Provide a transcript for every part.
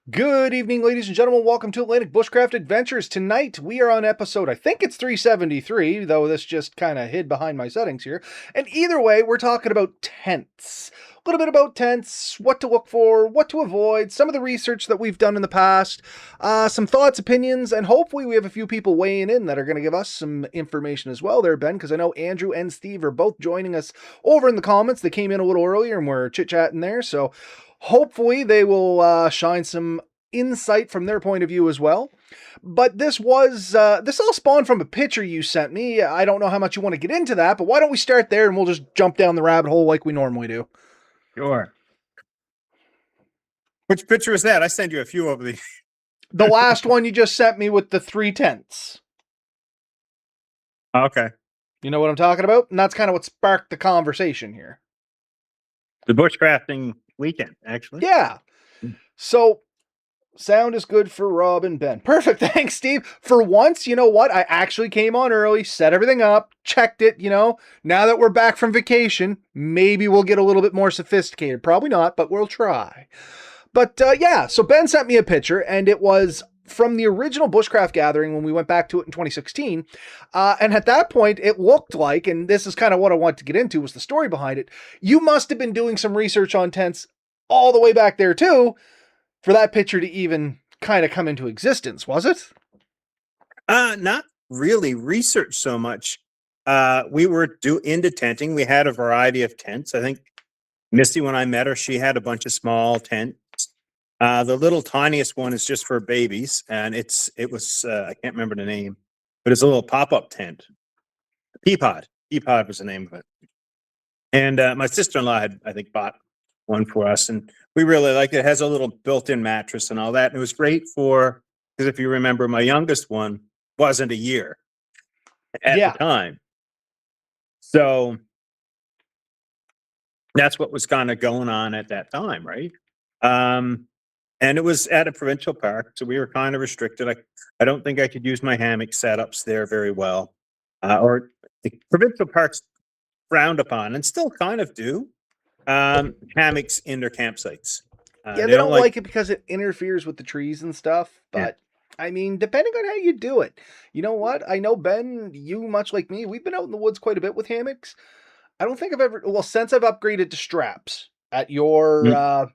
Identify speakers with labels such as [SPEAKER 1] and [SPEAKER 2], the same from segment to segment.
[SPEAKER 1] Good evening, ladies and gentlemen. Welcome to Atlantic Bushcraft Adventures. Tonight, we are on episode, I think it's 373, though this just kind of hid behind my settings here. And either way, we're talking about tents. A little bit about tents, what to look for, what to avoid, some of the research that we've done in the past, some thoughts, opinions, and hopefully we have a few people weighing in that are going to give us some information as well there, Ben, because I know Andrew and Steve are both joining us over in the comments. They came in a little earlier and we're chit-chatting there, so hopefully they will shine some insight from their point of view as well. But this all spawned from a picture you sent me. I don't know how much you want to get into that, but why don't we start there and we'll just jump down the rabbit hole like we normally do.
[SPEAKER 2] Sure. Which picture is that? I sent you a few over the.
[SPEAKER 1] The last one you just sent me with the 3 tents.
[SPEAKER 2] Okay.
[SPEAKER 1] You know what I'm talking about? And that's kind of what sparked the conversation here.
[SPEAKER 2] The bushcrafting weekend, actually.
[SPEAKER 1] Yeah. So, sound is good for Rob and Ben. Perfect. Thanks, Steve. For once, you know what? I actually came on early, set everything up, checked it, Now that we're back from vacation, maybe we'll get a little bit more sophisticated. Probably not, but we'll try. But yeah, so Ben sent me a picture, and it was from the original Bushcraft gathering when we went back to it in 2016. And at that point, it looked like, and this is kind of what I want to get into, was the story behind it. You must have been doing some research on tents all the way back there too, for that picture to even kind of come into existence, was it?
[SPEAKER 2] Not really research so much. We were into tenting. We had a variety of tents. I think Misty, when I met her, she had a bunch of small tents. The little tiniest one is just for babies, and it was I can't remember the name, but it's a little pop-up tent. Peapod was the name of it. And my sister-in-law had, I think, bought one for us, and we really liked it. It has a little built-in mattress and all that, and it was great because if you remember, my youngest one wasn't a year at the time, so that's what was kind of going on at that time, right? And it was at a provincial park, so we were kind of restricted. I don't think I could use my hammock setups there very well, or the provincial parks frowned upon, and still kind of do, hammocks in their campsites.
[SPEAKER 1] Yeah, they don't like it because it interferes with the trees and stuff, but I mean, depending on how you do it. You know what? I know, Ben, you, much like me, we've been out in the woods quite a bit with hammocks. I don't think I've ever, well, since I've upgraded to straps at your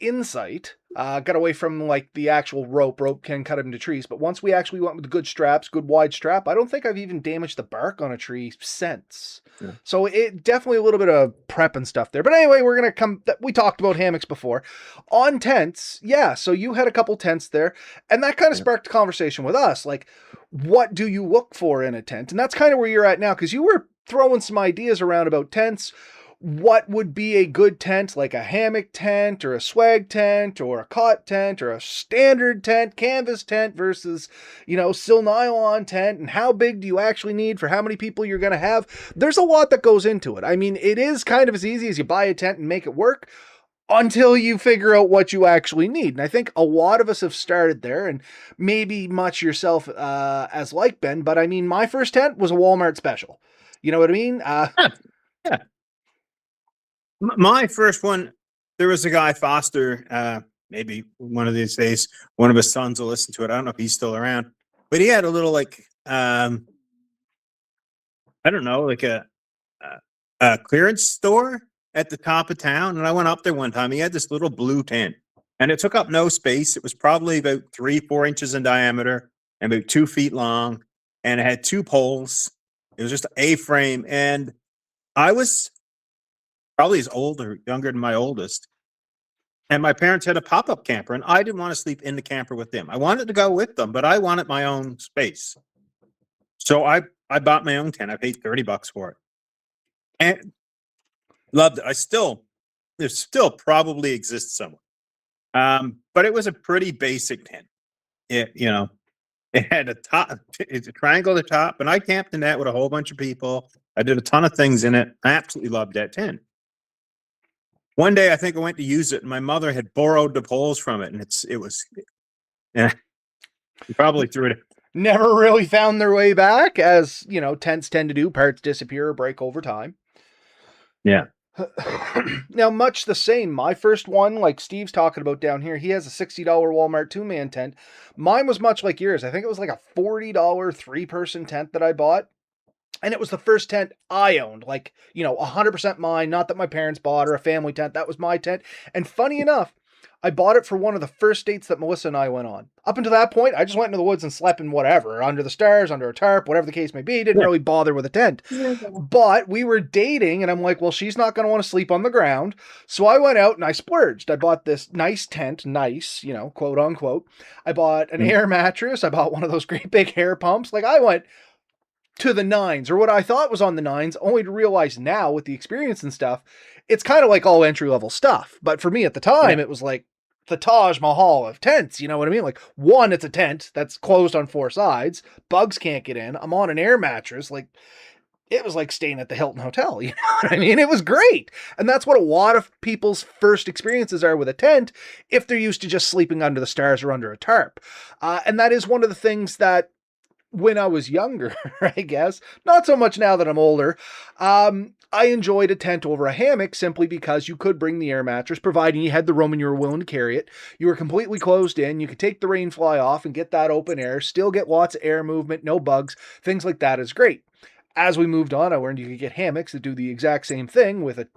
[SPEAKER 1] insight, got away from like the actual rope. Rope can cut into trees, but once we actually went with good straps, good wide strap, I don't think I've even damaged the bark on a tree since. Yeah. So it definitely a little bit of prep and stuff there. But anyway, we're going to we talked about hammocks before. On tents, yeah, so you had a couple tents there, and that kind of sparked a conversation with us. Like, what do you look for in a tent? And that's kind of where you're at now, because you were throwing some ideas around about tents. What would be a good tent, like a hammock tent or a swag tent or a cot tent or a standard tent, canvas tent versus, sil nylon tent, and how big do you actually need for how many people you're going to have? There's a lot that goes into it. I mean, it is kind of as easy as you buy a tent and make it work until you figure out what you actually need. And I think a lot of us have started there, and maybe much yourself as like Ben, but I mean, my first tent was a Walmart special. You know what I mean?
[SPEAKER 2] Yeah. My first one, there was a guy, Foster, maybe one of these days, one of his sons will listen to it. I don't know if he's still around, but he had a little, I don't know, like a clearance store at the top of town. And I went up there one time. He had this little blue tent, and it took up no space. It was probably about 3-4 inches in diameter and about 2 feet long. And it had 2 poles. It was just an A-frame. And I was probably as old or younger than my oldest. And my parents had a pop-up camper, and I didn't want to sleep in the camper with them. I wanted to go with them, but I wanted my own space. So I bought my own tent. I paid $30 for it. And loved it. There still probably exists somewhere. But it was a pretty basic tent. It had it's a triangle at the top, and I camped in that with a whole bunch of people. I did a ton of things in it. I absolutely loved that tent. One day, I think I went to use it, and my mother had borrowed the poles from it, and she probably threw it.
[SPEAKER 1] Never really found their way back, as tents tend to do. Parts disappear or break over time.
[SPEAKER 2] Yeah.
[SPEAKER 1] Now, much the same. My first one, like Steve's talking about down here, he has a $60 Walmart 2-man tent. Mine was much like yours. I think it was like a $40 3-person tent that I bought. And it was the first tent I owned, like, 100% mine. Not that my parents bought or a family tent. That was my tent. And funny enough, I bought it for one of the first dates that Melissa and I went on. Up until that point, I just went into the woods and slept in whatever, under the stairs, under a tarp, whatever the case may be. Didn't
[SPEAKER 2] Yeah.
[SPEAKER 1] really bother with a tent. But we were dating, and I'm like, well, she's not going to want to sleep on the ground. So I went out and I splurged. I bought this nice tent, nice, quote unquote. I bought an air mattress. I bought one of those great big air pumps. Like, I went to the nines, or what I thought was on the nines, only to realize now with the experience and stuff, it's kind of like all entry level stuff. But for me at the time,
[SPEAKER 2] Yeah.
[SPEAKER 1] it was like the Taj Mahal of tents. You know what I mean? Like, one, it's a tent that's closed on 4 sides. Bugs can't get in. I'm on an air mattress. Like, it was like staying at the Hilton Hotel. You know what I mean? It was great. And that's what a lot of people's first experiences are with a tent if they're used to just sleeping under the stars or under a tarp. And that is one of the things that when I was younger, I guess, not so much now that I'm older, I enjoyed a tent over a hammock simply because you could bring the air mattress, providing you had the room and you were willing to carry it. You were completely closed in. You could take the rain fly off and get that open air, still get lots of air movement, no bugs, things like that is great. As we moved on, I learned you could get hammocks that do the exact same thing with a,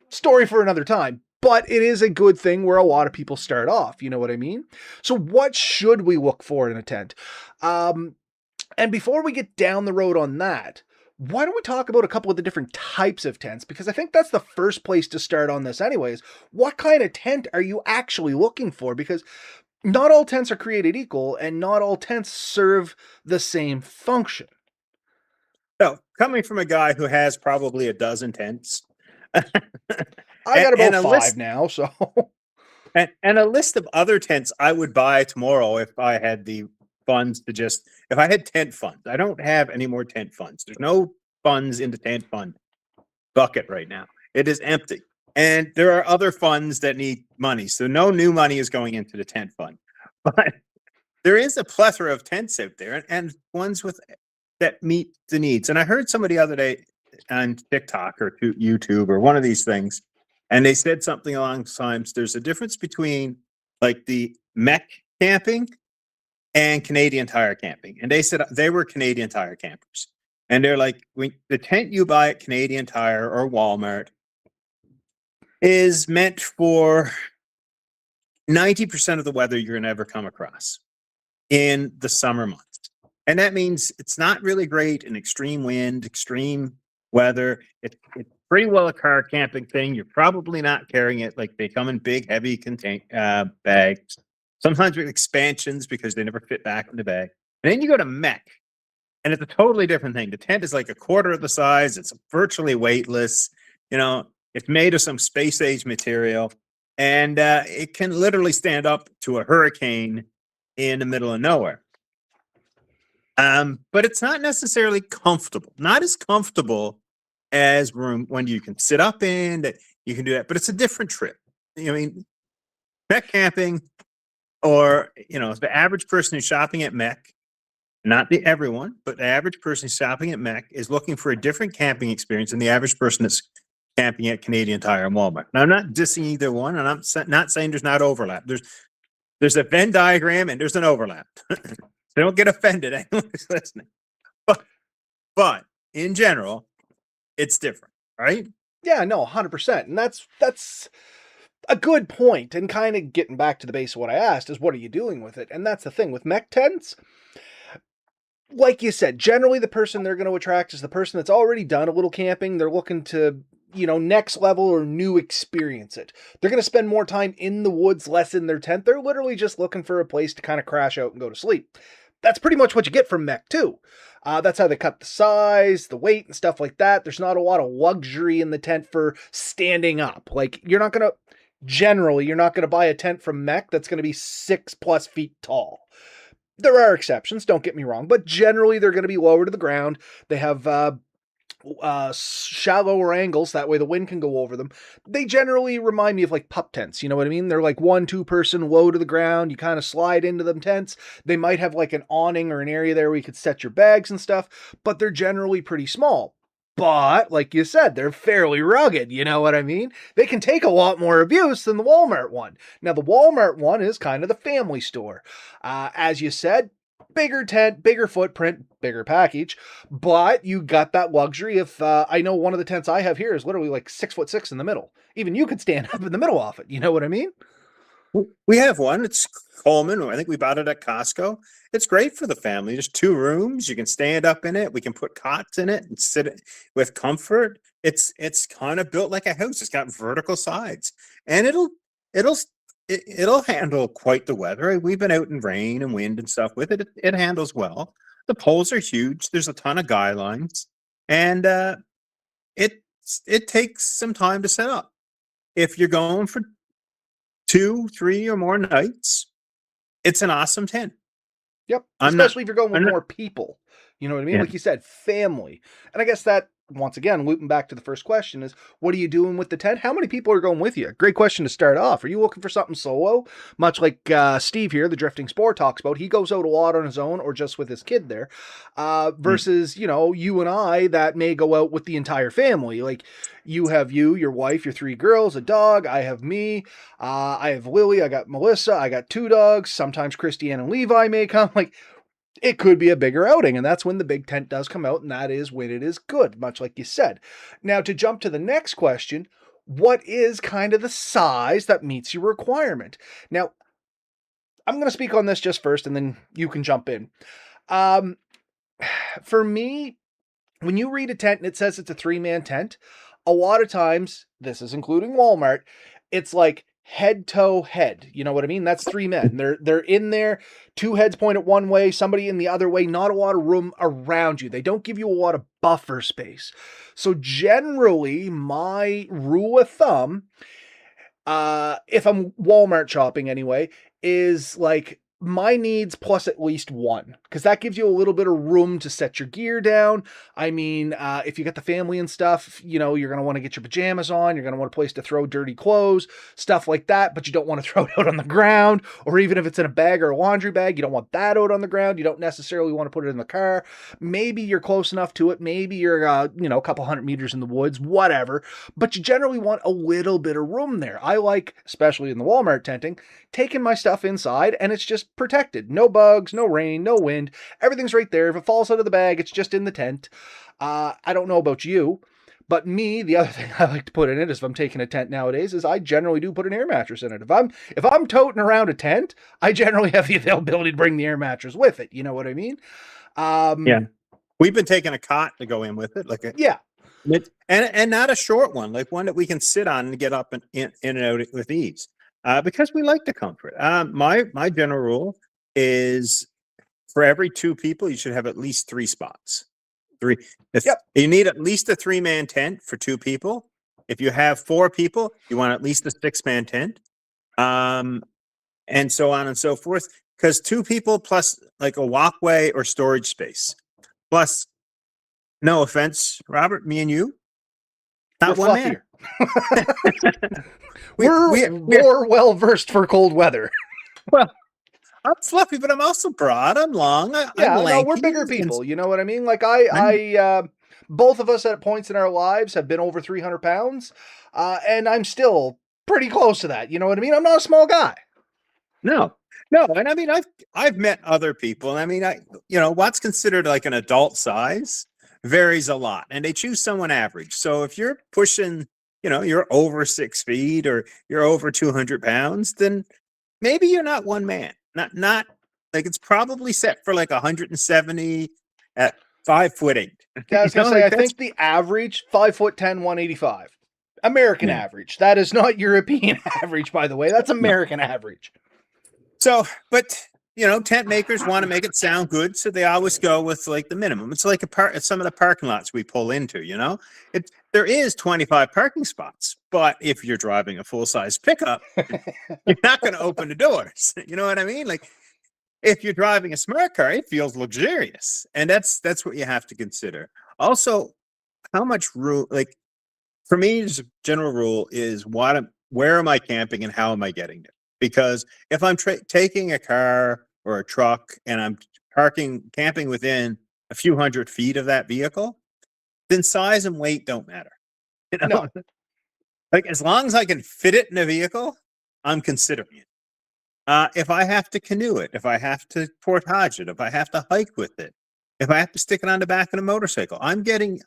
[SPEAKER 1] story for another time. But it is a good thing where a lot of people start off. You know what I mean? So, what should we look for in a tent? And before we get down the road on that, why don't we talk about a couple of the different types of tents? Because I think that's the first place to start on this, anyways. What kind of tent are you actually looking for? Because not all tents are created equal, and not all tents serve the same function.
[SPEAKER 2] So, coming from a guy who has probably a dozen tents,
[SPEAKER 1] I got about
[SPEAKER 2] and a
[SPEAKER 1] 5
[SPEAKER 2] list
[SPEAKER 1] now, so.
[SPEAKER 2] and a list of other tents I would buy tomorrow if I had the funds to just if I had tent funds. I don't have any more tent funds. There's no funds in the tent fund bucket right now. It is empty. And there are other funds that need money. So no new money is going into the tent fund. But there is a plethora of tents out there and ones with that meet the needs. And I heard somebody the other day on TikTok or YouTube or one of these things, and they said something along the lines, there's a difference between like the mech camping and Canadian Tire camping. And they said they were Canadian Tire campers. And they're like, the tent you buy at Canadian Tire or Walmart is meant for 90% of the weather you're going to ever come across in the summer months. And that means it's not really great in extreme wind, extreme weather. It's pretty well a car camping thing. You're probably not carrying it. Like they come in big, heavy bags, sometimes with expansions because they never fit back in the bag. And then you go to mech, and it's a totally different thing. The tent is like a quarter of the size. It's virtually weightless. It's made of some space age material, and it can literally stand up to a hurricane in the middle of nowhere. But it's not necessarily comfortable. Not as comfortable as room when you can sit up in that you can do that, but it's a different trip. I mean, mech camping, or the average person who's shopping at mech, not the everyone, but the average person who's shopping at mech is looking for a different camping experience than the average person that's camping at Canadian Tire and Walmart. Now, I'm not dissing either one, and I'm not saying there's not overlap. There's a Venn diagram and there's an overlap. So don't get offended, anyone who's listening. But in general, it's different, right?
[SPEAKER 1] Yeah, no, 100%. And that's a good point. And kind of getting back to the base of what I asked is, what are you doing with it? And that's the thing with mech tents. Like you said, generally the person they're going to attract is the person that's already done a little camping. They're looking to, next level or new experience it. They're going to spend more time in the woods, less in their tent. They're literally just looking for a place to kind of crash out and go to sleep. That's pretty much what you get from mech too. That's how they cut the size, the weight, and stuff like that. There's not a lot of luxury in the tent for standing up. Like, you're not going to buy a tent from mech that's going to be 6+ feet tall. There are exceptions, don't get me wrong, but generally they're going to be lower to the ground. They have shallower angles, that way the wind can go over them. They generally remind me of like pup tents, you know what I mean? They're like 1-2 person low to the ground. You kind of slide into them tents. They might have like an awning or an area there where you could set your bags and stuff, but they're generally pretty small. but like you said, they're fairly rugged. You know what I mean? They can take a lot more abuse than the Walmart one. Now, the Walmart one is kind of the family store. As you said, bigger tent, bigger footprint, bigger package, but you got that luxury of, I know one of the tents I have here is literally like 6'6" in the middle. Even you could stand up in the middle of it. You know what I mean?
[SPEAKER 2] We have one. It's Coleman. I think we bought it at Costco. It's great for the family. There's 2 rooms. You can stand up in it. We can put cots in it and sit with comfort. It's kind of built like a house. It's got vertical sides, and it'll it'll handle quite the weather. We've been out in rain and wind and stuff with it. It handles well. The poles are huge. There's a ton of guy lines, and it it takes some time to set up. If you're going for 2, 3, or more nights, it's an awesome tent.
[SPEAKER 1] Yep.
[SPEAKER 2] I'm not,
[SPEAKER 1] Especially if you're going with
[SPEAKER 2] I'm not,
[SPEAKER 1] more people. You know what I mean?
[SPEAKER 2] yeah.
[SPEAKER 1] Like you said, family. And I guess that, once again, looping back to the first question is, what are you doing with the tent? How many people are going with you? Great question to start off. Are you looking for something solo? Much like Steve here, the Drifting Spore, talks about. He goes out a lot on his own or just with his kid there. Versus, you know, you and I that may go out with the entire family. Like, you have you, your wife, your 3 girls, a dog. I have me. I have Lily. I got Melissa. I got 2 dogs. Sometimes Christiane and Levi may come. Like, it could be a bigger outing, and that's when the big tent does come out, and that is when it is good, much like you said. Now, to jump to the next question, what is kind of the size that meets your requirement? Now, I'm going to speak on this just first, and then you can jump in. For me, when you read a tent and it says it's a 3-man tent, a lot of times, this is including Walmart, it's like head toe head. You know what I mean? That's 3 men. They're in there, 2 heads pointed one way, somebody in the other way, not a lot of room around you. They don't give you a lot of buffer space. So generally, my rule of thumb, if I'm Walmart shopping anyway, is like my needs plus at least 1, because that gives you a little bit of room to set your gear down. I mean, if you got the family and stuff, you know, you're going to want to get your pajamas on. You're going to want a place to throw dirty clothes, stuff like that, but you don't want to throw it out on the ground, or even if it's in a bag or a laundry bag, you don't want that out on the ground. You don't necessarily want to put it in the car. Maybe you're close enough to it. Maybe you're, you know, a couple 100 meters in the woods, whatever, but you generally want a little bit of room there. I like, especially in the Walmart tenting, taking my stuff inside and it's just protected. No bugs, no rain, no wind. Everything's right there. If it falls out of the bag, it's just in the tent. I don't know about you, but me, the other thing I like to put in it is if I'm taking a tent nowadays is I generally do put an air mattress in it. If I'm toting around a tent, I generally have the availability to bring the air mattress with it. You know what I mean?
[SPEAKER 2] Yeah. We've been taking a cot to go in with it, like
[SPEAKER 1] yeah.
[SPEAKER 2] And not a short one, like one that we can sit on and get up and in and out with ease. Because we like the comfort. My general rule is for every 2 people, you should have at least 3 spots. 3. You need at least a 3-man tent for 2 people. If you have 4 people, you want at least a 6-man tent. And so on and so forth. Because 2 people plus like a walkway or storage space. Plus, no offense, Robert, me and you, not
[SPEAKER 1] We're
[SPEAKER 2] one man.
[SPEAKER 1] We're more well versed for cold weather.
[SPEAKER 2] Well, I'm fluffy, but I'm also broad. I'm long. I'm lanky.
[SPEAKER 1] No, we're bigger people. You know what I mean? Like I both of us at points in our lives have been over 300 pounds, and I'm still pretty close to that. You know what I mean? I'm not a small guy.
[SPEAKER 2] No, and I mean, I've met other people, and I mean, what's considered like an adult size varies a lot, and they choose someone average. So if you're pushing, you're over 6 feet or you're over 200 pounds, then maybe you're not one man. Not like it's probably set for like 170 at 5'8".
[SPEAKER 1] Yeah, I was gonna say, I think the average 5'10", 185. American average. That is not European average, by the way. That's American average.
[SPEAKER 2] So, but tent makers want to make it sound good, so they always go with like the minimum. It's like some of the parking lots we pull into. There is 25 parking spots, but if you're driving a full-size pickup, you're not going to open the doors. You know what I mean? Like if you're driving a smart car, it feels luxurious, and that's what you have to consider. Also, how much room? Like for me, the general rule is where am I camping and how am I getting there? Because if I'm taking a car or a truck and I'm camping within a few hundred feet of that vehicle, then size and weight don't matter. You know,
[SPEAKER 1] No.
[SPEAKER 2] like as long as I can fit it in a vehicle, I'm considering it. If I have to canoe it, if I have to portage it, if I have to hike with it, if I have to stick it on the back of a motorcycle, I'm getting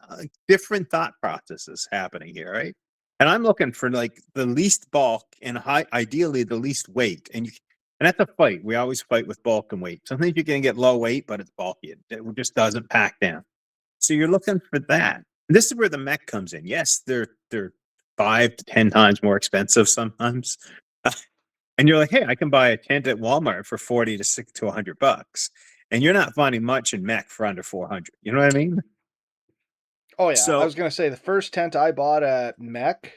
[SPEAKER 2] different thought processes happening here, right? And I'm looking for like the least bulk and ideally the least weight. And that's a fight. We always fight with bulk and weight. Sometimes you're going to get low weight, but it's bulky. It just doesn't pack down. So you're looking for that. This is where the mech comes in. Yes, they're 5 to 10 times more expensive sometimes. And you're like, hey, I can buy a tent at Walmart for 40 to $6 to $100, and you're not finding much in mech for under 400. You know what I mean?
[SPEAKER 1] Oh yeah, I
[SPEAKER 2] So
[SPEAKER 1] was gonna say the first tent I bought at Mech.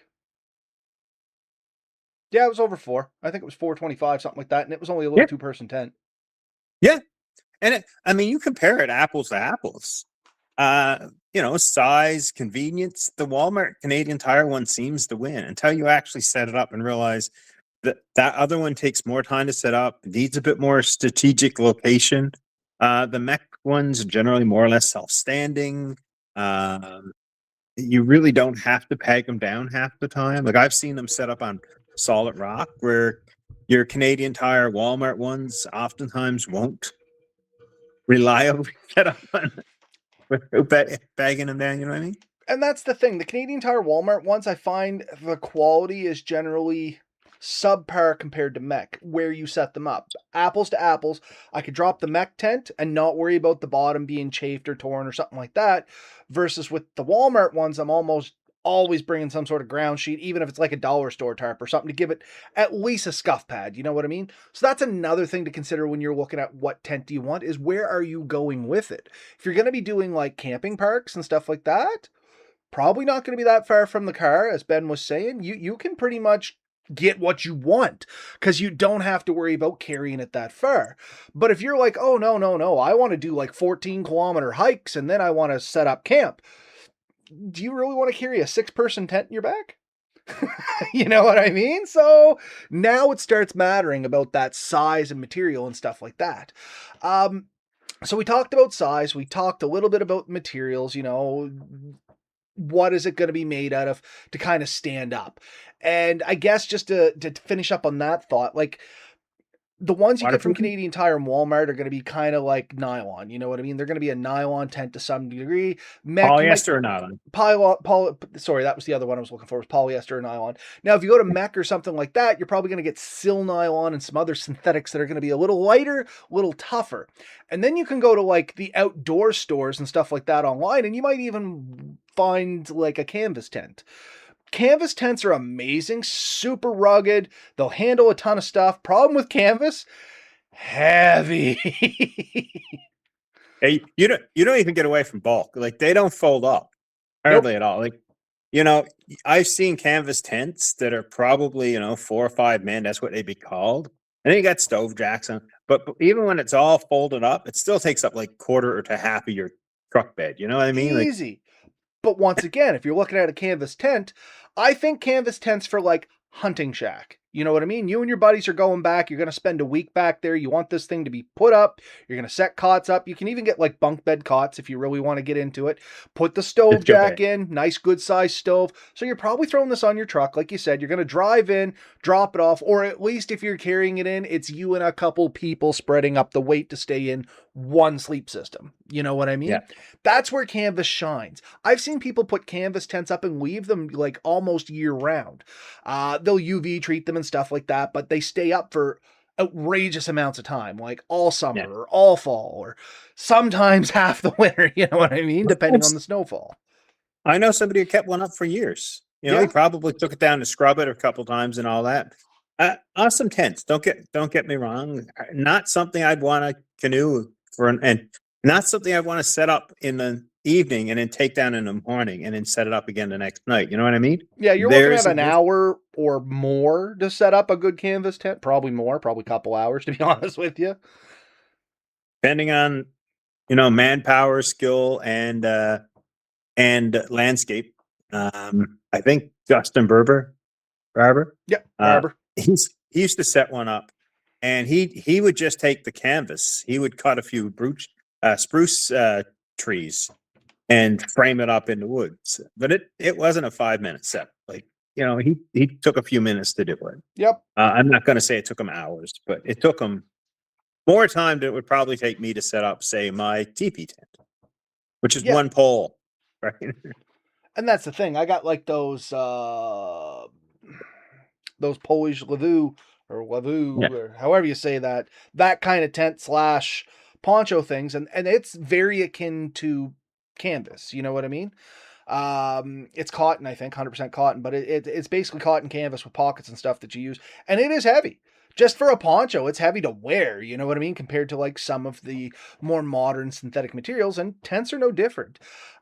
[SPEAKER 1] Yeah, it was over 4. I think it was 425, something like that, and it was only a little
[SPEAKER 2] yeah,
[SPEAKER 1] 2-person tent.
[SPEAKER 2] yeah, and I mean, you compare it apples to apples. Size, convenience. The Walmart Canadian Tire one seems to win until you actually set it up and realize that other one takes more time to set up, needs a bit more strategic location. The mech ones are generally more or less self-standing. You really don't have to peg them down half the time. Like I've seen them set up on solid rock where your Canadian Tire Walmart ones oftentimes won't reliably set up on without bagging them down. You know what I mean?
[SPEAKER 1] And that's the thing. The Canadian Tire Walmart ones, I find the quality is generally subpar compared to Mech, where you set them up. Apples to apples, I could drop the Mech tent and not worry about the bottom being chafed or torn or something like that. Versus with the Walmart ones, I'm almost always bringing some sort of ground sheet, even if it's like a dollar store tarp or something to give it at least a scuff pad. You know what I mean? So that's another thing to consider when you're looking at what tent do you want is where are you going with it? If you're going to be doing like camping parks and stuff like that, probably not going to be that far from the car, as Ben was saying. You can pretty much get what you want because you don't have to worry about carrying it that far. But if you're like, oh no, I want to do like 14-kilometer hikes and then I want to set up camp, do you really want to carry a 6-person tent in your back? You know what I mean? So now it starts mattering about that size and material and stuff like that. So we talked about size, we talked a little bit about materials, what is it going to be made out of to kind of stand up? And I guess just to finish up on that thought, like the ones you get from
[SPEAKER 2] Waterproofing?
[SPEAKER 1] Canadian Tire and Walmart are going to be kind of like nylon. You know what I mean? They're going to be a nylon tent to some degree. Mech, you might
[SPEAKER 2] Polyester or nylon?
[SPEAKER 1] sorry, that was the other one I was looking for, was polyester or nylon. Now, if you go to Mech or something like that, you're probably going to get sil nylon and some other synthetics that are going to be a little lighter, a little tougher. And then you can go to like the outdoor stores and stuff like that online, and you might even find like a canvas tent. Canvas tents are amazing, super rugged. They'll handle a ton of stuff. Problem with canvas, heavy.
[SPEAKER 2] Hey, you don't even get away from bulk. Like they don't fold up
[SPEAKER 1] Nope.
[SPEAKER 2] hardly at all. Like I've seen canvas tents that are probably 4 or 5 men. That's what they'd be called. And then you got stove jacks on. But even when it's all folded up, it still takes up like quarter or to half of your truck bed. You know what I mean? Like
[SPEAKER 1] Easy. But once again, if you're looking at a canvas tent, I think canvas tents for like hunting shack. You know what I mean? You and your buddies are going back. You're going to spend a week back there. You want this thing to be put up. You're going to set cots up. You can even get like bunk bed cots if you really want to get into it. Put the stove
[SPEAKER 2] just jump
[SPEAKER 1] jack
[SPEAKER 2] in.
[SPEAKER 1] in, nice good size stove. So you're probably throwing this on your truck. Like you said, you're going to drive in, drop it off, or at least if you're carrying it in, it's you and a couple people spreading up the weight to stay in one sleep system. You know what I
[SPEAKER 2] Yeah.
[SPEAKER 1] mean? That's where canvas shines. I've seen people put canvas tents up and leave them like almost year round. They'll UV treat them and stuff like that, but they stay up for outrageous amounts of time, like all summer
[SPEAKER 2] Yeah.
[SPEAKER 1] or all fall or sometimes half the winter. You know what I mean? Depending on the snowfall.
[SPEAKER 2] I know somebody who kept one up for years. He
[SPEAKER 1] Yeah.
[SPEAKER 2] probably took it down to scrub it a couple times and all that. Awesome tents. Don't get me wrong. Not something I'd want to canoe for, and not something I'd want to set up in the evening and then take down in the morning and then set it up again the next night. You know what I mean?
[SPEAKER 1] Yeah, you're looking at
[SPEAKER 2] There's a
[SPEAKER 1] an hour or more to set up a good canvas tent. Probably more, probably a couple hours, to be honest with you.
[SPEAKER 2] depending on manpower, skill, and landscape. I think Justin Barber,
[SPEAKER 1] Yeah,
[SPEAKER 2] uh,
[SPEAKER 1] Barber.
[SPEAKER 2] he used to set one up, and he would just take the canvas. He would cut a few spruce trees, and frame it up in the woods. But it wasn't a 5-minute set. Like, he took a few minutes to do it.
[SPEAKER 1] Yep.
[SPEAKER 2] I'm not going to say it took him hours, but it took him more time than it would probably take me to set up, say, my teepee tent, which is one pole, right?
[SPEAKER 1] And that's the thing. I got like those Polish lavu or however you say that kind of tent slash poncho things, and it's very akin to canvas. You know what I mean? It's cotton, I think, 100% cotton, but it's basically cotton canvas with pockets and stuff that you use, and it is heavy. Just for a poncho, it's heavy to wear, you know what I mean, compared to like some of the more modern synthetic materials, and tents are no different.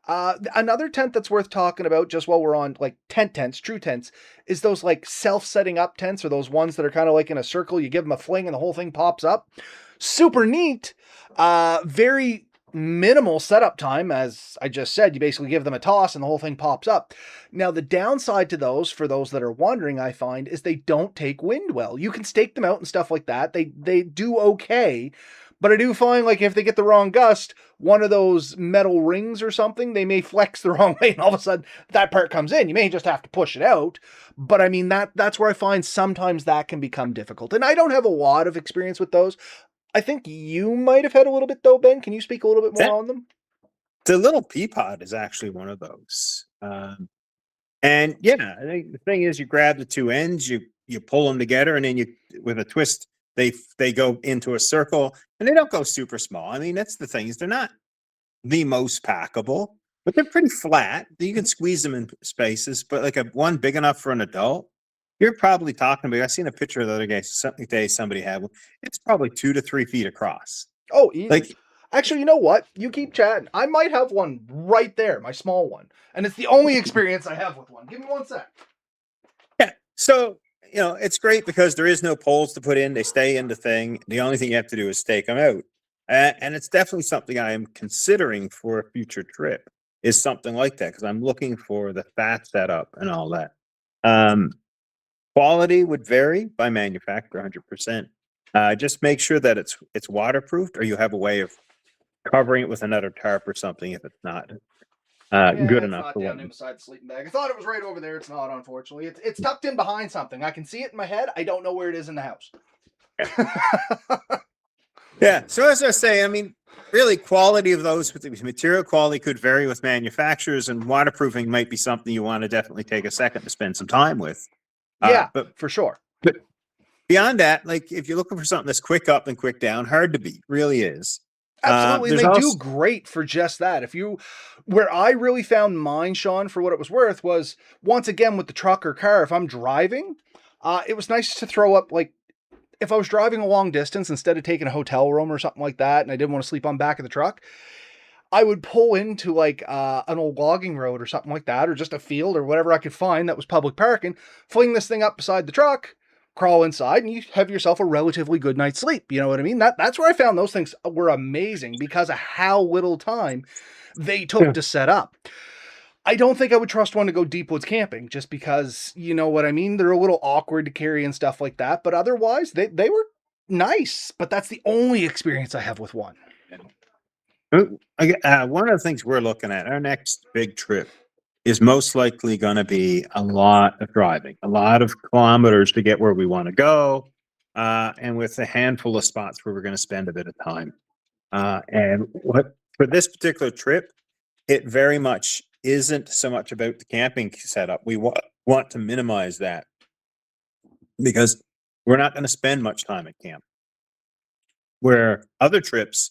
[SPEAKER 1] Another tent that's worth talking about, just while we're on like tents, true tents, is those like self-setting up tents, or those ones that are kind of like in a circle. You give them a fling and the whole thing pops up. Super neat. Very minimal setup time. As I just said, you basically give them a toss and the whole thing pops up. Now, the downside to those, for those that are wondering, I find, is they don't take wind well. You can stake them out and stuff like that. They do okay, but I do find, like, if they get the wrong gust, one of those metal rings or something, they may flex the wrong way, and all of a sudden that part comes in. You may just have to push it out. But I mean, that's where I find sometimes that can become difficult. And I don't have a lot of experience with those. I think you might have had a little bit though, Ben. Can you speak a little bit more on them?
[SPEAKER 2] The little pea pod is actually one of those. And yeah, I think the thing is, you grab the two ends, you pull them together, and then you, with a twist, they go into a circle, and they don't go super small. I mean, that's the thing, is they're not the most packable, but they're pretty flat. You can squeeze them in spaces, but like one big enough for an adult, you're probably talking about. I seen a picture the other day. Somebody had one. It's probably 2 to 3 feet across.
[SPEAKER 1] Oh, easy. Like, actually, you know what? You keep chatting. I might have one right there, my small one, and it's the only experience I have with one. Give me one sec.
[SPEAKER 2] Yeah. So it's great because there is no poles to put in. They stay in the thing. The only thing you have to do is stake them out, and it's definitely something I am considering for a future trip. Is something like that, because I'm looking for the fat setup and all that. Quality would vary by manufacturer, 100%. Just make sure that it's waterproofed, or you have a way of covering it with another tarp or something if it's not good enough.
[SPEAKER 1] It's not down in beside the sleeping bag. I thought it was right over there. It's not, unfortunately. It's tucked in behind something. I can see it in my head. I don't know where it is in the house.
[SPEAKER 2] Yeah. So as I say, I mean, really, quality of those with the material quality could vary with manufacturers, and waterproofing might be something you want to definitely take a second to spend some time with.
[SPEAKER 1] Yeah, but for sure.
[SPEAKER 2] But beyond that, like, if you're looking for something that's quick up and quick down, hard to beat, really is.
[SPEAKER 1] Absolutely, and they do great for just that. Where I really found mine, Sean, for what it was worth, was once again with the truck or car. If I'm driving, it was nice to throw up, like, if I was driving a long distance, instead of taking a hotel room or something like that, and I didn't want to sleep on back of the truck, I would pull into like an old logging road or something like that, or just a field or whatever I could find that was public parking, fling this thing up beside the truck, crawl inside, and you have yourself a relatively good night's sleep. You know what I mean? That's where I found those things were amazing, because of how little time they took to set up. I don't think I would trust one to go deep woods camping, just because, you know what I mean? They're a little awkward to carry and stuff like that, but otherwise they were nice. But that's the only experience I have with one.
[SPEAKER 2] One of the things we're looking at, our next big trip, is most likely going to be a lot of driving, a lot of kilometers to get where we want to go, and with a handful of spots where we're going to spend a bit of time. And what for this particular trip, it very much isn't so much about the camping setup. We want to minimize that, because we're not going to spend much time at camp. Where other trips,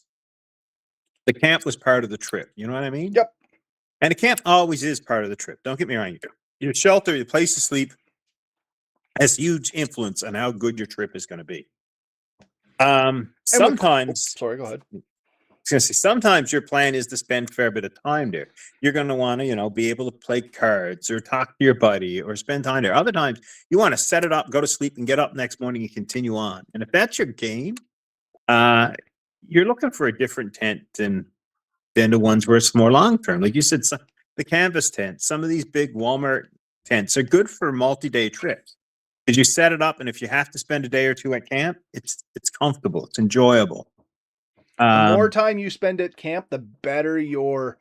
[SPEAKER 2] the camp was part of the trip. You know what I mean?
[SPEAKER 1] Yep.
[SPEAKER 2] And the camp always is part of the trip. Don't get me wrong. Your shelter, your place to sleep, has huge influence on how good your trip is going to be. Sometimes,
[SPEAKER 1] sorry, go ahead.
[SPEAKER 2] I was going to say, sometimes your plan is to spend a fair bit of time there. You're going to want to, be able to play cards or talk to your buddy or spend time there. Other times, you want to set it up, go to sleep, and get up next morning and continue on. And if that's your game, you're looking for a different tent than the ones where it's more long-term. Like you said, the canvas tent, some of these big Walmart tents are good for multi-day trips. Because you set it up, and if you have to spend a day or two at camp, it's comfortable, it's enjoyable.
[SPEAKER 1] The more time you spend at camp, the better your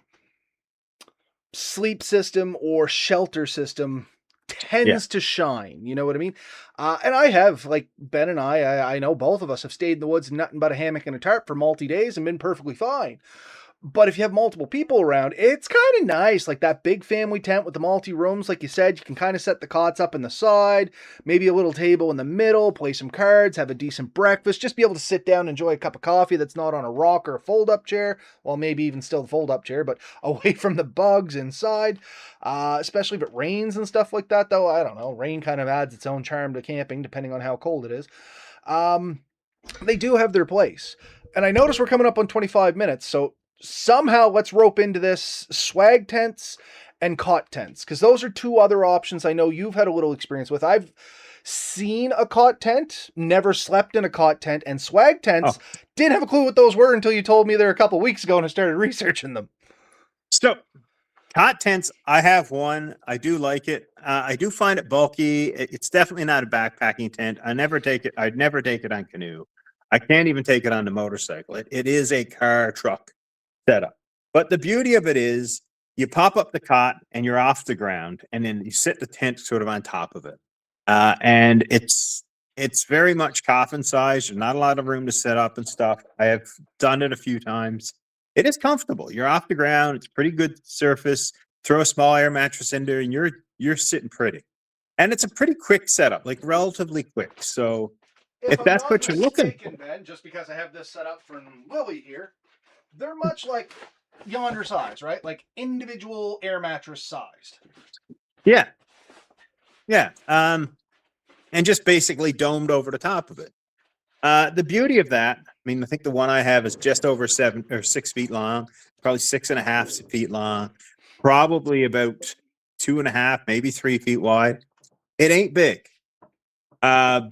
[SPEAKER 1] sleep system or shelter system
[SPEAKER 2] Yeah.
[SPEAKER 1] tends to shine. You know what I mean? And I have, like Ben and I know both of us have stayed in the woods, nothing but a hammock and a tarp for multi days and been perfectly fine. But if you have multiple people around, it's kind of nice. Like that big family tent with the multi rooms, like you said, you can kind of set the cots up in the side, maybe a little table in the middle, play some cards, have a decent breakfast, just be able to sit down, enjoy a cup of coffee that's not on a rock or a fold up chair. Well, maybe even still the fold up chair, but away from the bugs inside. Especially if it rains and stuff like that, though. I don't know. Rain kind of adds its own charm to camping, depending on how cold it is. Um, they do have their place. And I notice we're coming up on 25 minutes, so somehow let's rope into this swag tents and cot tents, because those are two other options I know you've had a little experience with. I've seen a cot tent, never slept in a cot tent, and swag tents.
[SPEAKER 2] Oh,
[SPEAKER 1] Didn't have a clue what those were until you told me there a couple weeks ago and I started researching them.
[SPEAKER 2] so cot tents, I have one. I do like it. I do find it bulky. It's definitely not a backpacking tent. I never take it. I'd never take it on canoe. I can't even take it on the motorcycle. It is a car truck setup. But the beauty of it is you pop up the cot and you're off the ground, and then you sit the tent sort of on top of it. And it's very much coffin size. There's not a lot of room to set up and stuff. I have done it a few times. It is comfortable. You're off the ground. It's pretty good surface. Throw a small air mattress in there, and you're sitting pretty. And it's a pretty quick setup, like relatively quick. So
[SPEAKER 1] If
[SPEAKER 2] if
[SPEAKER 1] I'm
[SPEAKER 2] that's
[SPEAKER 1] not
[SPEAKER 2] what you're looking for,
[SPEAKER 1] mistaken, Ben, just because I have this set up from Lily here, they're much like yonder size, right? Like individual air mattress sized.
[SPEAKER 2] yeah, yeah. And just basically domed over the top of it. The beauty of that, I mean, I think the one I have is just over 7 or 6 feet long, probably 6.5 feet long, probably about 2.5, maybe 3 feet wide. It ain't big. Uh,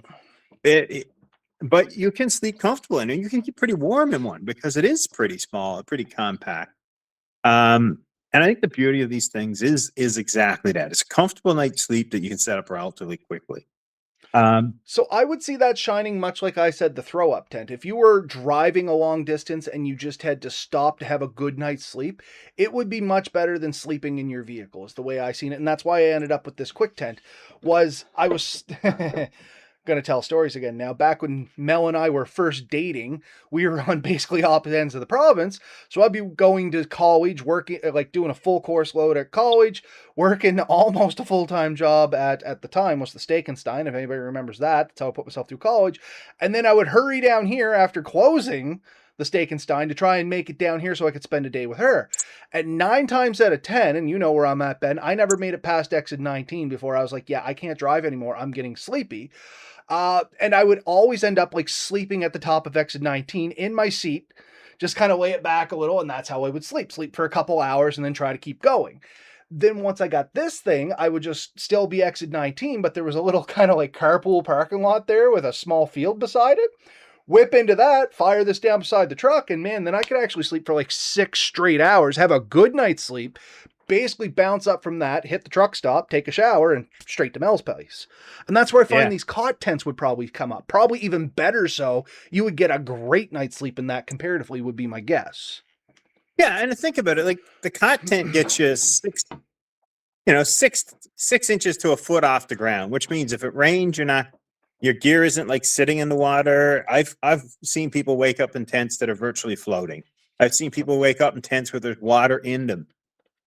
[SPEAKER 2] it but you can sleep comfortable in it. You can keep pretty warm in one because it is pretty small, pretty compact. Um, and I think the beauty of these things is exactly that. It's a comfortable night's sleep that you can set up relatively quickly.
[SPEAKER 1] So I would see that shining much like I said, the throw up tent. If you were driving a long distance and you just had to stop to have a good night's sleep, it would be much better than sleeping in your vehicle, is the way I seen it. And that's why I ended up with this quick tent. Was I was going to tell stories again now. Back when Mel and I were first dating, we were on basically opposite ends of the province. So I'd be going to college, working, like doing a full course load at college, working almost a full-time job at the time was the Steakenstein, if anybody remembers that. That's how I put myself through college. And then I would hurry down here after closing the Steakenstein to try and make it down here so I could spend a day with her. At 9 times out of 10, and you know where I'm at, Ben, I never made it past exit 19 before I was like, yeah, I can't drive anymore. I'm getting sleepy. And I would always end up like sleeping at the top of exit 19 in my seat, just kind of lay it back a little, and that's how I would sleep for a couple hours and then try to keep going. Then once I got this thing, I would just still be exit 19, but there was a little kind of like carpool parking lot there with a small field beside it. Whip into that, fire this down beside the truck, and man, then I could actually sleep for like 6 straight hours, have a good night's sleep, basically bounce up from that, hit the truck stop, take a shower, and straight to Mel's place. And that's where I find
[SPEAKER 2] yeah.
[SPEAKER 1] these cot tents would probably come up. Probably even better so. You would get a great night's sleep in that comparatively, would be my guess.
[SPEAKER 2] Yeah, and think about it, like the cot tent gets you six inches to a foot off the ground, which means if it rains, your gear isn't like sitting in the water. I've seen people wake up in tents that are virtually floating. I've seen people wake up in tents where there's water in them,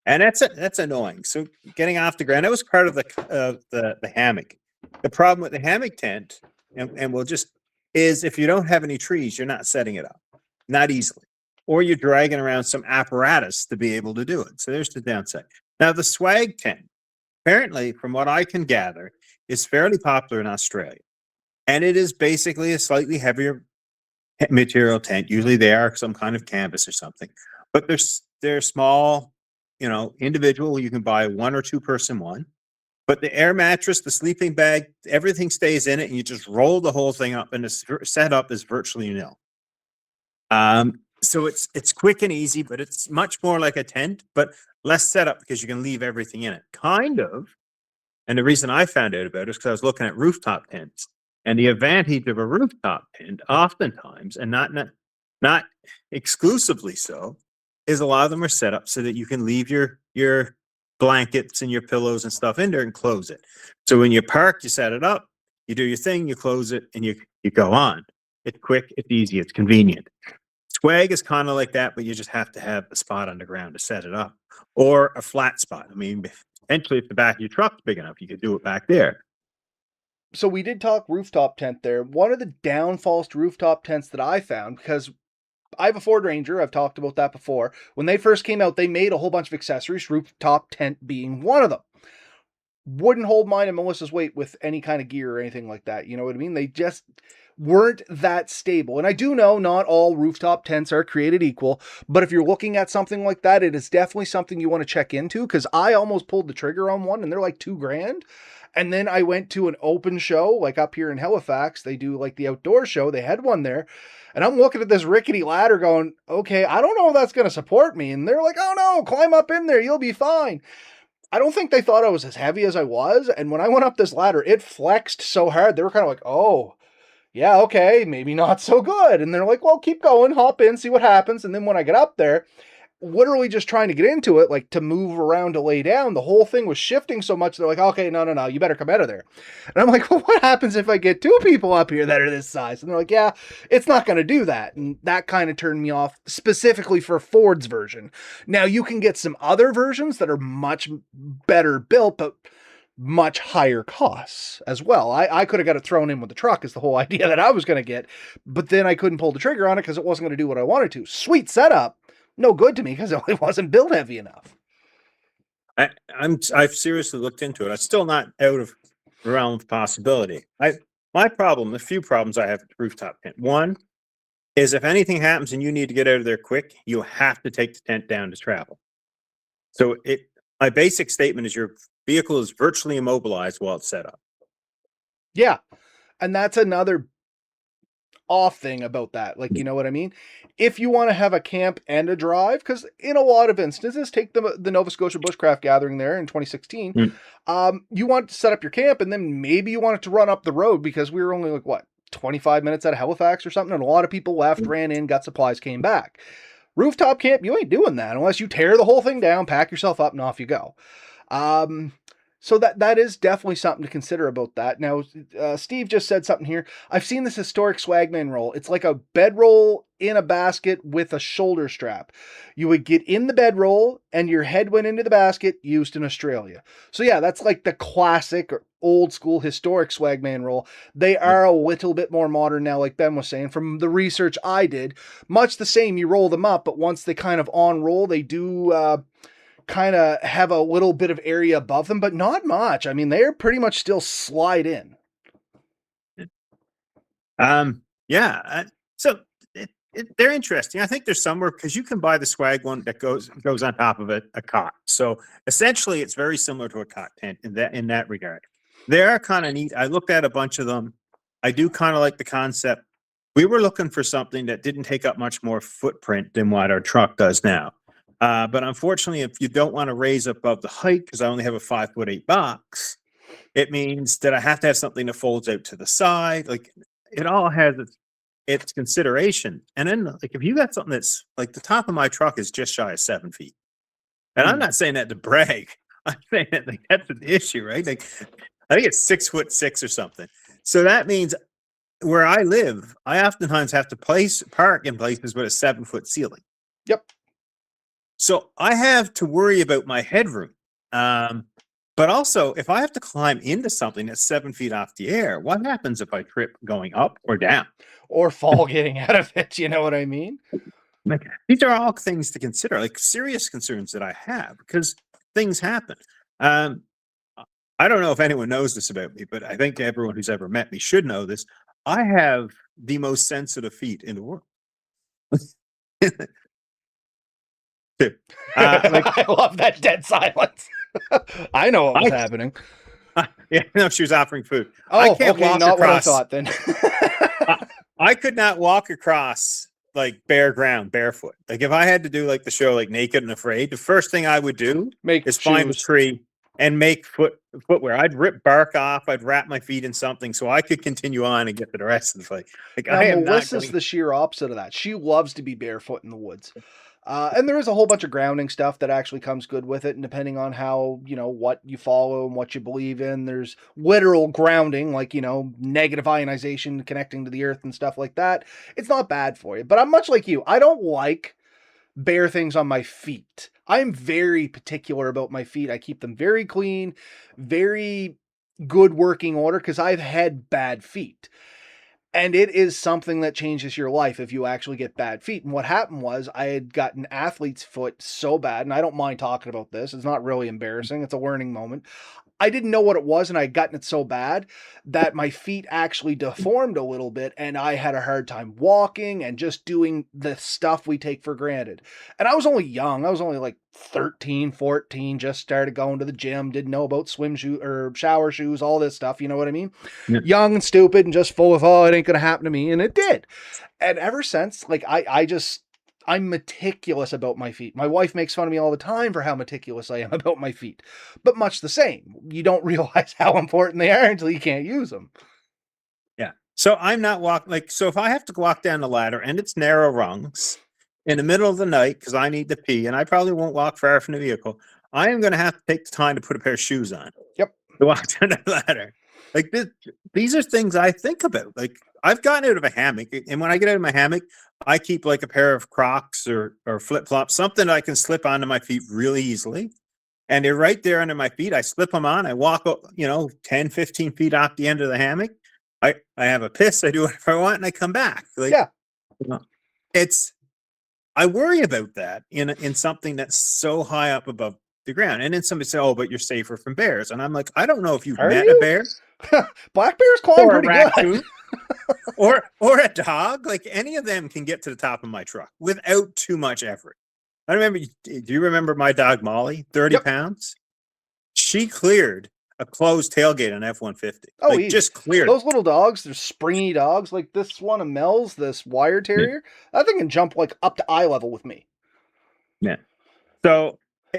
[SPEAKER 2] and that's annoying. So getting off the ground, that was part of the hammock. The problem with the hammock tent, and we'll just is if you don't have any trees, you're not setting it up, not easily, or you're dragging around some apparatus to be able to do it. So there's the downside. Now the swag tent, apparently, from what I can gather, is fairly popular in Australia, and it is basically a slightly heavier material tent. Usually they are some kind of canvas or something, but they're small, individual. You can buy 1 or 2 person one, but the air mattress, the sleeping bag, everything stays in it, and you just roll the whole thing up, and the setup is virtually nil. So it's quick and easy, but it's much more like a tent, but less setup because you can leave everything in it, kind of. And the reason I found out about it is because I was looking at rooftop tents, and the advantage of a rooftop tent, oftentimes, and not exclusively so, is a lot of them are set up so that you can leave your blankets and your pillows and stuff in there and close it. So when you park, you set it up, you do your thing, you close it, and you go on. It's quick, it's easy, it's convenient. Swag is kind of like that, but you just have to have a spot on the ground to set it up, or a flat spot. I mean, potentially if the back of your truck's big enough, you could do it back there.
[SPEAKER 1] So we did talk rooftop tent there. One of the downfalls to rooftop tents that I found, because I have a Ford Ranger, I've talked about that before. When they first came out, they made a whole bunch of accessories, rooftop tent being one of them. Wouldn't hold mine and Melissa's weight with any kind of gear or anything like that. You know what I mean? They just weren't that stable. And I do know not all rooftop tents are created equal, but if you're looking at something like that, it is definitely something you want to check into, because I almost pulled the trigger on one and they're like $2,000. And then I went to an open show, like up here in Halifax. They do like the outdoor show. They had one there. And I'm looking at this rickety ladder going, okay, I don't know if that's going to support me. And they're like, oh no, climb up in there. You'll be fine. I don't think they thought I was as heavy as I was. And when I went up this ladder, it flexed so hard. They were kind of like, oh, yeah, okay, maybe not so good. And they're like, well, keep going, hop in, see what happens. And then when I get up there, literally just trying to get into it, like to move around to lay down, the whole thing was shifting so much. They're like, okay, no, you better come out of there. And I'm like, well, what happens if I get two people up here that are this size? And they're like, yeah, it's not going to do that. And that kind of turned me off specifically for Ford's version. Now you can get some other versions that are much better built, but much higher costs as well. I could have got it thrown in with the truck is the whole idea that I was going to get, but then I couldn't pull the trigger on it because it wasn't going to do what I wanted to. Sweet setup, no good to me because it wasn't built heavy enough.
[SPEAKER 2] I've seriously looked into it. It's still not out of the realm of possibility. My problem, the few problems I have with rooftop tent. One is if anything happens and you need to get out of there quick, you have to take the tent down to travel. So my basic statement is your vehicle is virtually immobilized while it's set up.
[SPEAKER 1] Yeah. And that's another off thing about that. Like, you know what I mean? If you want to have a camp and a drive, because in a lot of instances, take the Nova Scotia Bushcraft gathering there in 2016, you want to set up your camp and then maybe you want it to run up the road because we were only like, what, 25 minutes out of Halifax or something? And a lot of people left, ran in, got supplies, came back. Rooftop camp, you ain't doing that unless you tear the whole thing down, pack yourself up, and off you go. So that is definitely something to consider about that. Now, Steve just said something here. I've seen this historic swagman roll. It's like a bedroll in a basket with a shoulder strap. You would get in the bedroll and your head went into the basket, used in Australia. So yeah, that's like the classic or old school historic swagman roll. They are a little bit more modern now, like Ben was saying. From the research I did, much the same, you roll them up, but once they kind of on roll, they do kind of have a little bit of area above them, but not much. I mean, they're pretty much still slide in.
[SPEAKER 2] Yeah. So they're interesting. I think there's somewhere because you can buy the swag one that goes on top of a cot. So essentially, it's very similar to a cot tent in that regard. They are kind of neat. I looked at a bunch of them. I do kind of like the concept. We were looking for something that didn't take up much more footprint than what our truck does now. But unfortunately, if you don't want to raise above the height, because I only have a 5'8" box, it means that I have to have something that folds out to the side. Like it all has its consideration. And then like if you got something that's like the top of my truck is just shy of 7 feet. And I'm not saying that to brag. I'm saying that like, that's the issue, right? Like I think it's 6'6" or something. So that means where I live, I oftentimes have to park in places with a 7-foot ceiling.
[SPEAKER 1] Yep.
[SPEAKER 2] So I have to worry about my headroom. But also, if I have to climb into something that's 7 feet off the air, what happens if I trip going up or down?
[SPEAKER 1] Or fall getting out of it, you know what I mean?
[SPEAKER 2] Like, these are all things to consider, like serious concerns that I have because things happen. I don't know if anyone knows this about me, but I think everyone who's ever met me should know this. I have the most sensitive feet in the world.
[SPEAKER 1] I love that dead silence. I know what was happening.
[SPEAKER 2] Yeah, no, she was offering food.
[SPEAKER 1] Oh,
[SPEAKER 2] I can't
[SPEAKER 1] okay,
[SPEAKER 2] walk
[SPEAKER 1] not
[SPEAKER 2] across.
[SPEAKER 1] what I thought then.
[SPEAKER 2] I could not walk across like bare ground barefoot. Like if I had to do like the show like Naked and Afraid, the first thing I would do is find a tree and make footwear. I'd rip bark off. I'd wrap my feet in something so I could continue on and get to the rest of the fight. Like
[SPEAKER 1] now, Melissa's the sheer opposite of that. She loves to be barefoot in the woods. And there is a whole bunch of grounding stuff that actually comes good with it. And depending on how, what you follow and what you believe in, there's literal grounding, like, negative ionization connecting to the earth and stuff like that. It's not bad for you. But I'm much like you. I don't like bare things on my feet. I'm very particular about my feet. I keep them very clean, very good working order because I've had bad feet. And it is something that changes your life if you actually get bad feet. And what happened was I had got an athlete's foot so bad, and I don't mind talking about this. It's not really embarrassing. It's a learning moment. I didn't know what it was, and I had gotten it so bad that my feet actually deformed a little bit, and I had a hard time walking and just doing the stuff we take for granted. And I was only young. I was only like 13, 14, just started going to the gym, didn't know about swim shoe or shower shoes, all this stuff. You know what I mean?
[SPEAKER 2] Yeah.
[SPEAKER 1] Young and stupid and just full of, oh, it ain't going to happen to me. And it did. And ever since, like, I'm meticulous about my feet. My wife makes fun of me all the time for how meticulous I am about my feet, but much the same. You don't realize how important they are until you can't use them.
[SPEAKER 2] Yeah. So I'm not so if I have to walk down the ladder and it's narrow rungs in the middle of the night because I need to pee and I probably won't walk far from the vehicle, I am going to have to take the time to put a pair of shoes on.
[SPEAKER 1] Yep.
[SPEAKER 2] To walk down the ladder. Like these are things I think about. Like I've gotten out of a hammock, and when I get out of my hammock, I keep like a pair of Crocs or flip flops, something I can slip onto my feet really easily. And they're right there under my feet. I slip them on. I walk, 10, 15 feet off the end of the hammock. I have a piss. I do whatever I want, and I come back. Like,
[SPEAKER 1] yeah,
[SPEAKER 2] I worry about that in something that's so high up above the ground. And then somebody say, "Oh, but you're safer from bears." And I'm like, I don't know if you've met a bear.
[SPEAKER 1] Black bears climb pretty good.
[SPEAKER 2] or a dog. Like any of them can get to the top of my truck without too much effort. I remember. Do you remember my dog Molly? 30 pounds. She cleared a closed tailgate on F-150.
[SPEAKER 1] Oh,
[SPEAKER 2] like just cleared
[SPEAKER 1] those little dogs. They're springy dogs. Like this one of Mel's, this wire terrier. Yeah. That thing can jump like up to eye level with me.
[SPEAKER 2] Yeah. So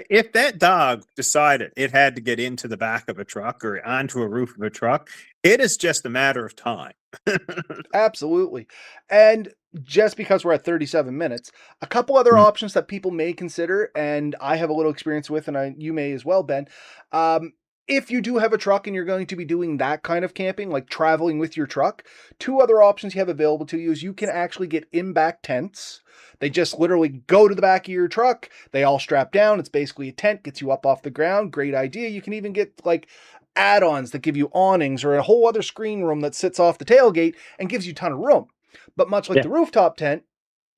[SPEAKER 2] if that dog decided it had to get into the back of a truck or onto a roof of a truck, it is just a matter of time.
[SPEAKER 1] Absolutely. And just because we're at 37 minutes, a couple other options that people may consider, and I have a little experience with, and you may as well, Ben. If you do have a truck and you're going to be doing that kind of camping, like traveling with your truck, two other options you have available to you is you can actually get in-back tents. They just literally go to the back of your truck. They all strap down. It's basically a tent, gets you up off the ground. Great idea. You can even get like add-ons that give you awnings or a whole other screen room that sits off the tailgate and gives you a ton of room. But much like the rooftop tent,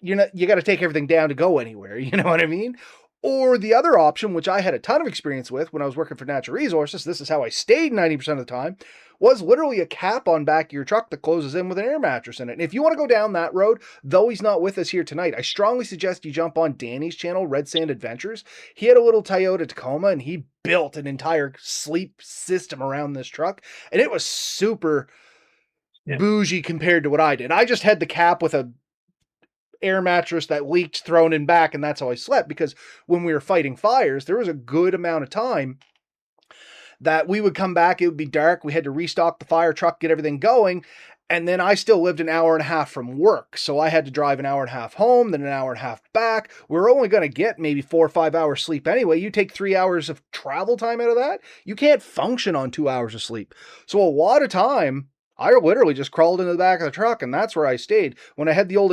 [SPEAKER 1] you got to take everything down to go anywhere. You know what I mean? Or the other option, which I had a ton of experience with when I was working for Natural Resources, this is how I stayed 90% of the time, was literally a cap on back of your truck that closes in with an air mattress in it. And if you want to go down that road, though he's not with us here tonight, I strongly suggest you jump on Danny's channel, Red Sand Adventures. He had a little Toyota Tacoma, and he built an entire sleep system around this truck, and it was super bougie compared to what I did. I just had the cap with a air mattress that leaked thrown in back, and that's how I slept, because when we were fighting fires, there was a good amount of time that we would come back, it would be dark, we had to restock the fire truck, get everything going, and then I still lived an hour and a half from work, so I had to drive an hour and a half home, then an hour and a half back. We're only going to get maybe 4 or 5 hours sleep anyway. You take 3 hours of travel time out of that, you can't function on 2 hours of sleep. So a lot of time I literally just crawled into the back of the truck, and that's where I stayed. When I had the old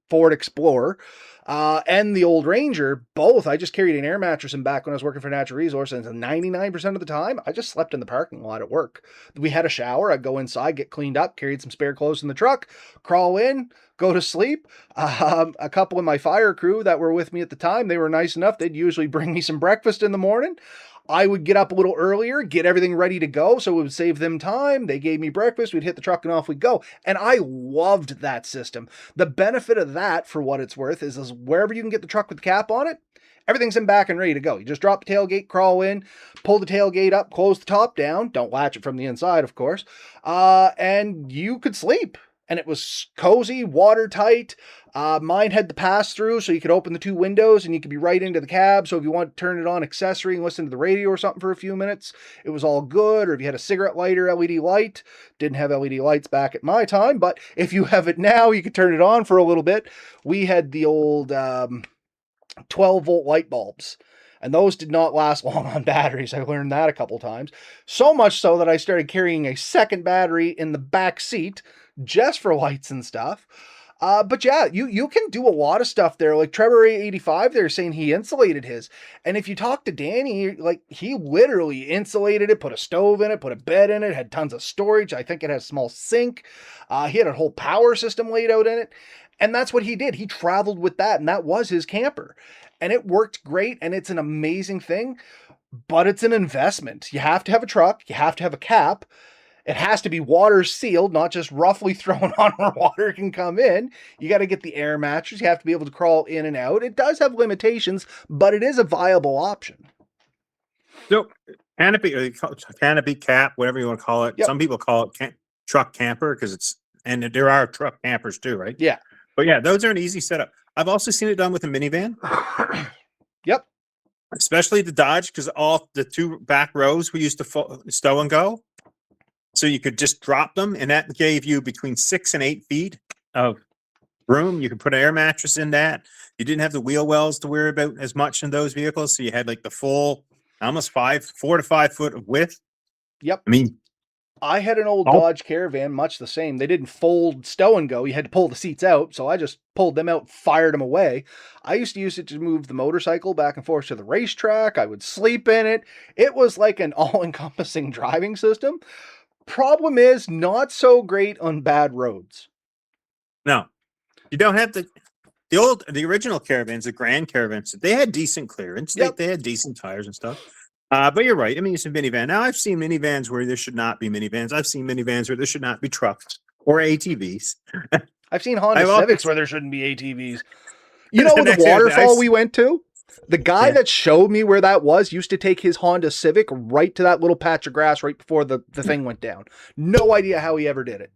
[SPEAKER 1] Ford Explorer, and the old Ranger, both, I just carried an air mattress in back when I was working for Natural Resources, and 99% of the time, I just slept in the parking lot at work. We had a shower, I'd go inside, get cleaned up, carried some spare clothes in the truck, crawl in, go to sleep. A couple of my fire crew that were with me at the time, they were nice enough, they'd usually bring me some breakfast in the morning. I would get up a little earlier, get everything ready to go, so it would save them time. They gave me breakfast, we'd hit the truck, and off we'd go. And I loved that system. The benefit of that, for what it's worth, is wherever you can get the truck with the cap on it, everything's in back and ready to go. You just drop the tailgate, crawl in, pull the tailgate up, close the top down. Don't latch it from the inside, of course. And you could sleep. and it was cozy, watertight. Mine had the pass through, so you could open the 2 windows and you could be right into the cab. So if you want to turn it on accessory and listen to the radio or something for a few minutes, it was all good. Or if you had a cigarette lighter LED light, didn't have LED lights back at my time, but if you have it now, you could turn it on for a little bit. We had the old 12-volt light bulbs. And those did not last long on batteries. I learned that a couple times. So much so that I started carrying a second battery in the back seat just for lights and stuff. But yeah, you can do a lot of stuff there. Like Trevor 85, they're saying he insulated his. And if you talk to Danny, like he literally insulated it, put a stove in it, put a bed in it, had tons of storage. I think it has a small sink. He had a whole power system laid out in it. And that's what he did. He traveled with that, and that was his camper. And it worked great, and it's an amazing thing, but it's an investment. You have to have a truck, you have to have a cap. It has to be water sealed, not just roughly thrown on where water can come in. You got to get the air mattress. You have to be able to crawl in and out. It does have limitations, but it is a viable option.
[SPEAKER 2] So canopy cap, whatever you want to call it.
[SPEAKER 1] Yep.
[SPEAKER 2] Some people call it truck camper because and there are truck campers too, right?
[SPEAKER 1] Yeah.
[SPEAKER 2] But yeah, those are an easy setup. I've also seen it done with a minivan.
[SPEAKER 1] Yep.
[SPEAKER 2] Especially the Dodge, because all the 2 back rows we used to stow and go. So you could just drop them, and that gave you between 6 and 8 feet of room. You could put an air mattress in that. You didn't have the wheel wells to worry about as much in those vehicles. So you had like the full, almost 4 to 5 foot of width.
[SPEAKER 1] Yep.
[SPEAKER 2] I mean,
[SPEAKER 1] I had an old Dodge Caravan, much the same. They didn't fold stow and go. You had to pull the seats out. So I just pulled them out, fired them away. I used to use it to move the motorcycle back and forth to the racetrack. I would sleep in it. It was like an all-encompassing driving system. Problem is, not so great on bad roads.
[SPEAKER 2] No, you don't have the original caravans, the Grand Caravans. They had decent clearance.
[SPEAKER 1] Yep.
[SPEAKER 2] They had decent tires and stuff. But you're right. I mean, it's a minivan. Now, I've seen minivans where there should not be minivans. I've seen minivans where there should not be trucks or ATVs.
[SPEAKER 1] I've seen Honda Civics where there shouldn't be ATVs. You know the waterfall we went to? The guy that showed me where that was used to take his Honda Civic right to that little patch of grass right before the thing went down. No idea how he ever did it.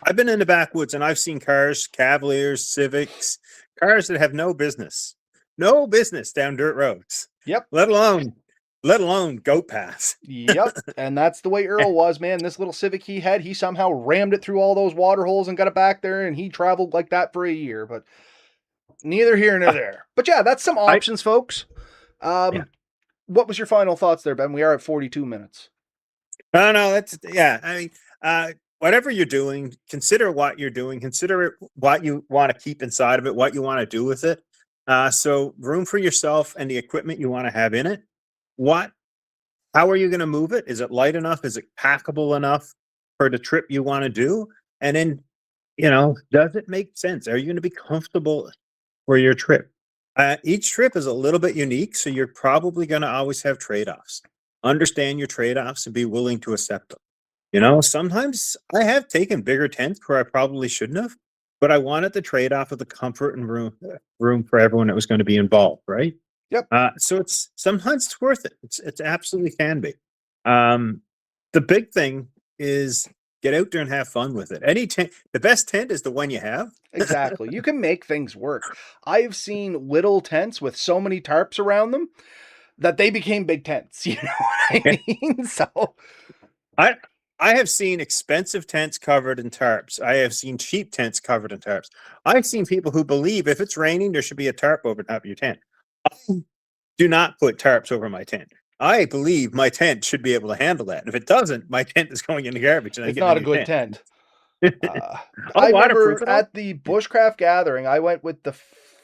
[SPEAKER 2] I've been in the backwoods and I've seen cars, Cavaliers, Civics, cars that have no business down dirt roads.
[SPEAKER 1] Yep.
[SPEAKER 2] Let alone goat paths.
[SPEAKER 1] Yep. And that's the way Earl was, man. This little Civic he had, he somehow rammed it through all those water holes and got it back there, and he traveled like that for a year, but neither here nor there. But yeah, that's some options, folks. What was your final thoughts there, Ben? We are at 42 minutes.
[SPEAKER 2] No, that's, yeah. I mean, whatever you're doing, consider what you're doing, consider what you want to keep inside of it, what you want to do with it. So room for yourself and the equipment you want to have in it. How are you going to move it? Is it light enough? Is it packable enough for the trip you want to do? And then, does it make sense? Are you going to be comfortable for your trip? Each trip is a little bit unique, so you're probably going to always have trade-offs. Understand your trade-offs and be willing to accept them. Sometimes I have taken bigger tents where I probably shouldn't have, but I wanted the trade-off of the comfort and room for everyone that was going to be involved, right?
[SPEAKER 1] Yep.
[SPEAKER 2] So sometimes it's worth it. It's absolutely can be. The big thing is get out there and have fun with it. The best tent is the one you have.
[SPEAKER 1] Exactly. You can make things work. I've seen little tents with so many tarps around them that they became big tents. You know what I mean? So
[SPEAKER 2] I have seen expensive tents covered in tarps. I have seen cheap tents covered in tarps. I've seen people who believe if it's raining, there should be a tarp over top of your tent. I do not put tarps over my tent. I believe my tent should be able to handle that. And if it doesn't, my tent is going in the garbage. And
[SPEAKER 1] it's not a good tent.
[SPEAKER 2] I
[SPEAKER 1] remember at the Bushcraft gathering, I went with the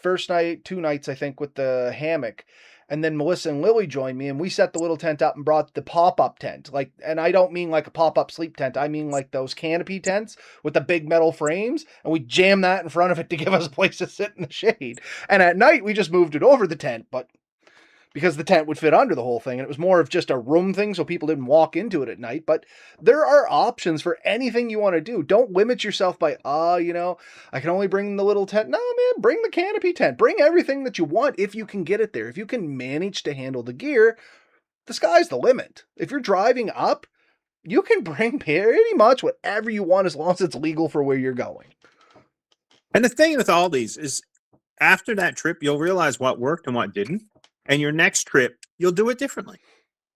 [SPEAKER 1] first night, 2 nights, I think, with the hammock. And then Melissa and Lily joined me, and we set the little tent up and brought the pop-up tent. And I don't mean like a pop-up sleep tent. I mean like those canopy tents with the big metal frames. And we jammed that in front of it to give us a place to sit in the shade. And at night, we just moved it over the tent, because the tent would fit under the whole thing. And it was more of just a room thing, so people didn't walk into it at night. But there are options for anything you want to do. Don't limit yourself by, I can only bring the little tent. No, man, bring the canopy tent. Bring everything that you want if you can get it there. If you can manage to handle the gear, the sky's the limit. If you're driving up, You can bring pretty much whatever you want as long as it's legal for where you're going.
[SPEAKER 2] And the thing with all these is after that trip, you'll realize what worked and what didn't. And your next trip, you'll do it differently.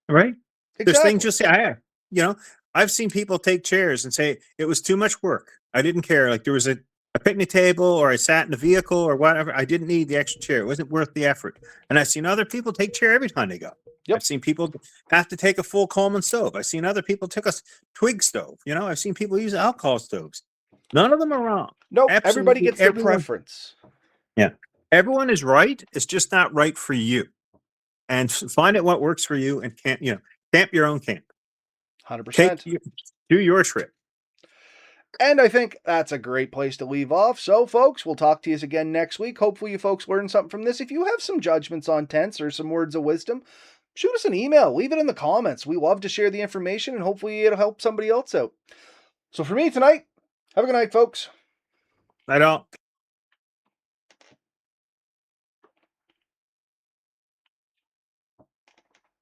[SPEAKER 2] Right? There's things
[SPEAKER 1] Exactly.
[SPEAKER 2] you'll say, I've seen people take chairs and say it was too much work. I didn't care. Like there was a picnic table or I sat in a vehicle or whatever. I didn't need the extra chair. It wasn't worth the effort. And I've seen other people take chair every time they go.
[SPEAKER 1] Yep.
[SPEAKER 2] I've seen people have to take a full Coleman stove. I've seen other people take a twig stove. I've seen people use alcohol stoves. None of them are wrong.
[SPEAKER 1] Nope. Everybody
[SPEAKER 2] Absolutely
[SPEAKER 1] gets their preference.
[SPEAKER 2] Yeah. Everyone is right. It's just not right for you. And find out what works for you and camp your own camp.
[SPEAKER 1] 100%.
[SPEAKER 2] Do your trip.
[SPEAKER 1] And I think that's a great place to leave off. So, folks, we'll talk to you again next week. Hopefully, you folks learned something from this. If you have some judgments on tents or some words of wisdom, shoot us an email. Leave it in the comments. We love to share the information, and hopefully it'll help somebody else out. So, for me tonight, have a good night, folks.
[SPEAKER 2] I don't.